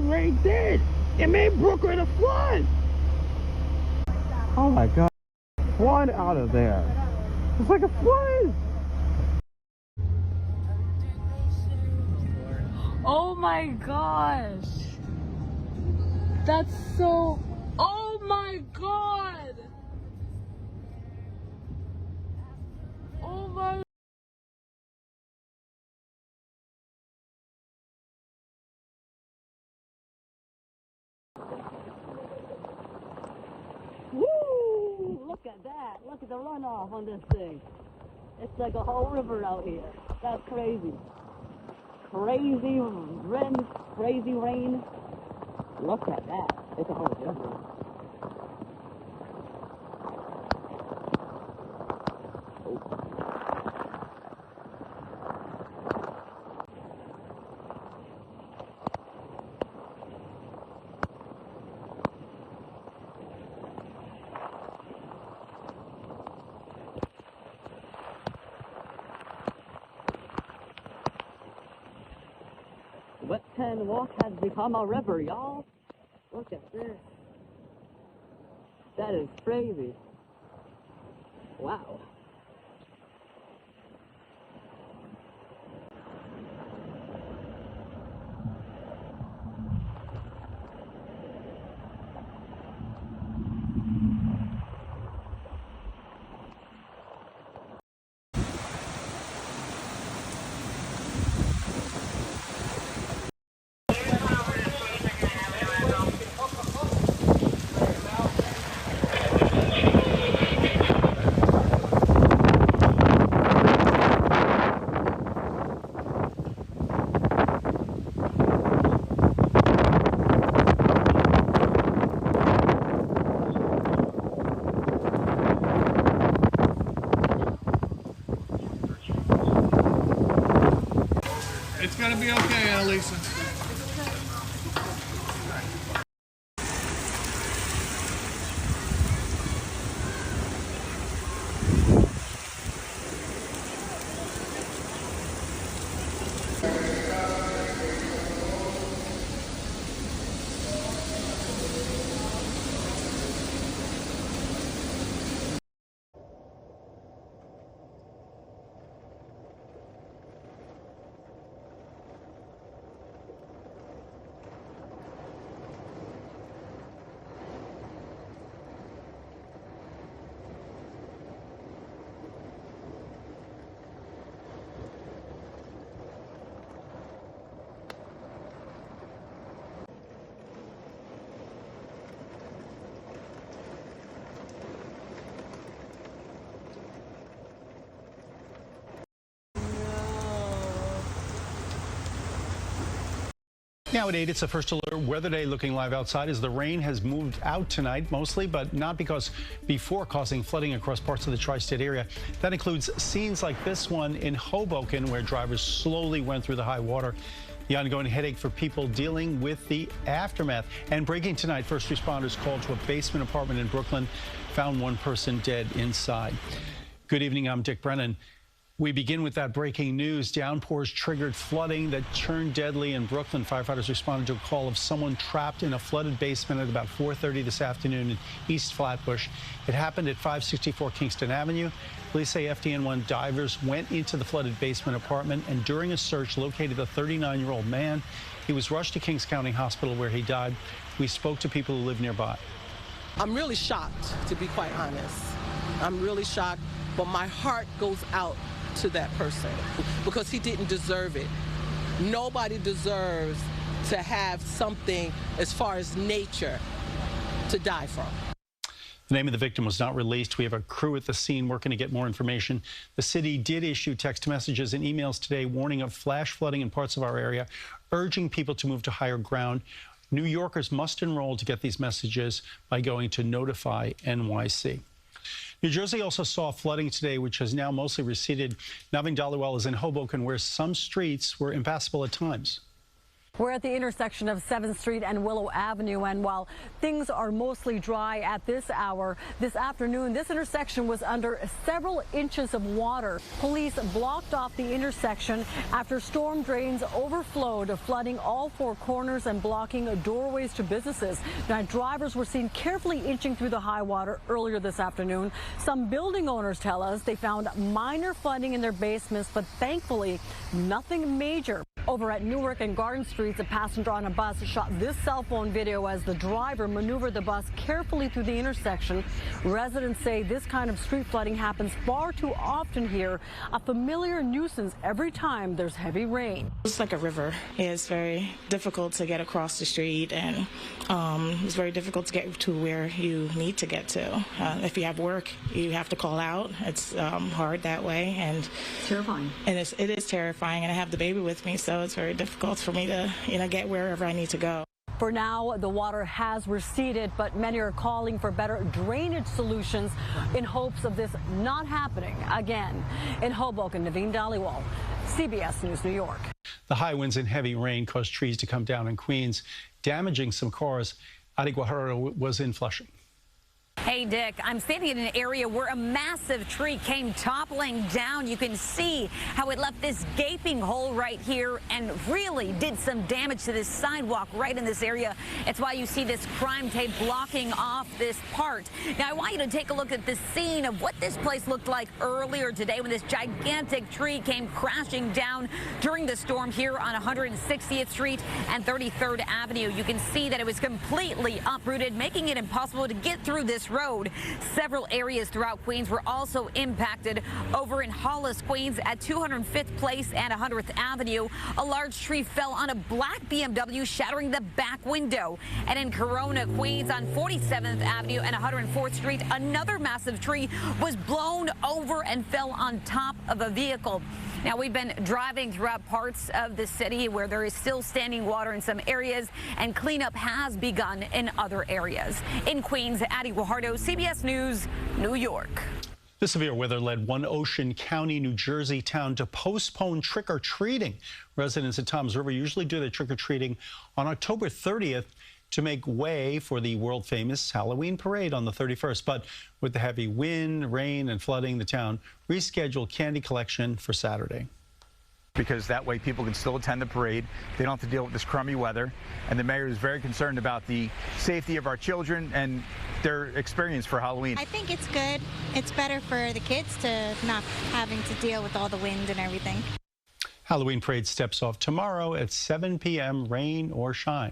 pouring rain did. It made Brooklyn a flood. Oh my God. Flood out of there. It's like a flood. Oh my gosh. That's so... Oh my God. Oh my... Woo! Look at that. Look at the runoff on this thing. It's like a whole river out here. That's crazy. Crazy wind, crazy rain. Look at that. It's a whole river. West 10 Walk has become a river, y'all. Look at this. That is crazy. Wow. It's gonna be okay, Annalisa. Now at 8, it's the first alert weather day. Looking live outside as the rain has moved out tonight mostly, but not because before causing flooding across parts of the tri-state area. That includes scenes like this one in Hoboken where drivers slowly went through the high water. The ongoing headache for people dealing with the aftermath. And breaking tonight, first responders called to a basement apartment in Brooklyn, found one person dead inside. Good evening, I'm Dick Brennan. We begin with that breaking news. Downpours triggered flooding that turned deadly in Brooklyn. Firefighters responded to a call of someone trapped in a flooded basement at about 4:30 this afternoon in East Flatbush. It happened at 564 Kingston Avenue. Police say FDN1 divers went into the flooded basement apartment and during a search located a 39-year-old man. He was rushed to Kings County Hospital where he died. We spoke to people who live nearby. I'm really shocked, to be quite honest. I'm really shocked, but my heart goes out to that person because he didn't deserve it. Nobody deserves to have something as far as nature to die from. The name of the victim was not released. We have a crew at the scene working to get more information. The city did issue text messages and emails today warning of flash flooding in parts of our area, urging people to move to higher ground. New Yorkers must enroll to get these messages by going to Notify NYC. New Jersey also saw flooding today, which has now mostly receded. Navin Dhaliwal is in Hoboken, where some streets were impassable at times. We're at the intersection of 7th Street and Willow Avenue, and while things are mostly dry at this hour, this afternoon, this intersection was under several inches of water. Police blocked off the intersection after storm drains overflowed, flooding all four corners and blocking doorways to businesses. Now, drivers were seen carefully inching through the high water earlier this afternoon. Some building owners tell us they found minor flooding in their basements, but thankfully nothing major. Over at Newark and Garden Streets, a passenger on a bus shot this cell phone video as the driver maneuvered the bus carefully through the intersection. Residents say this kind of street flooding happens far too often here, a familiar nuisance every time there's heavy rain. It's like a river. It's very difficult to get across the street, and it's very difficult to get to where you need to get to. If you have work, you have to call out. It's hard that way, and Terrifying. And it is terrifying, and I have the baby with me, so it's very difficult for me to, get wherever I need to go. For now, the water has receded, but many are calling for better drainage solutions in hopes of this not happening again. In Hoboken, Naveen Dhaliwal, CBS News, New York. The high winds and heavy rain caused trees to come down in Queens, damaging some cars. Adi Guajardo was in Flushing. Hey, Dick, I'm standing in an area where a massive tree came toppling down. You can see how it left this gaping hole right here and really did some damage to this sidewalk right in this area. It's why you see this crime tape blocking off this part. Now, I want you to take a look at the scene of what this place looked like earlier today when this gigantic tree came crashing down during the storm here on 160th Street and 33rd Avenue. You can see that it was completely uprooted, making it impossible to get through this road. Several areas throughout Queens were also impacted. Over in Hollis, Queens at 205th Place and 100th Avenue, a large tree fell on a black BMW, shattering the back window. And in Corona, Queens on 47th Avenue and 104th Street, another massive tree was blown over and fell on top of a vehicle. Now, we've been driving throughout parts of the city where there is still standing water in some areas, and cleanup has begun in other areas. In Queens, Adi Guajardo, CBS News, New York. The severe weather led one Ocean County, New Jersey town to postpone trick-or-treating. Residents at Toms River usually do their trick-or-treating on October 30th to make way for the world-famous Halloween parade on the 31st. But with the heavy wind, rain, and flooding, the town rescheduled candy collection for Saturday. Because that way people can still attend the parade. They don't have to deal with this crummy weather. And the mayor is very concerned about the safety of our children and their experience for Halloween. I think it's good. It's better for the kids to not having to deal with all the wind and everything. Halloween parade steps off tomorrow at 7 p.m., rain or shine.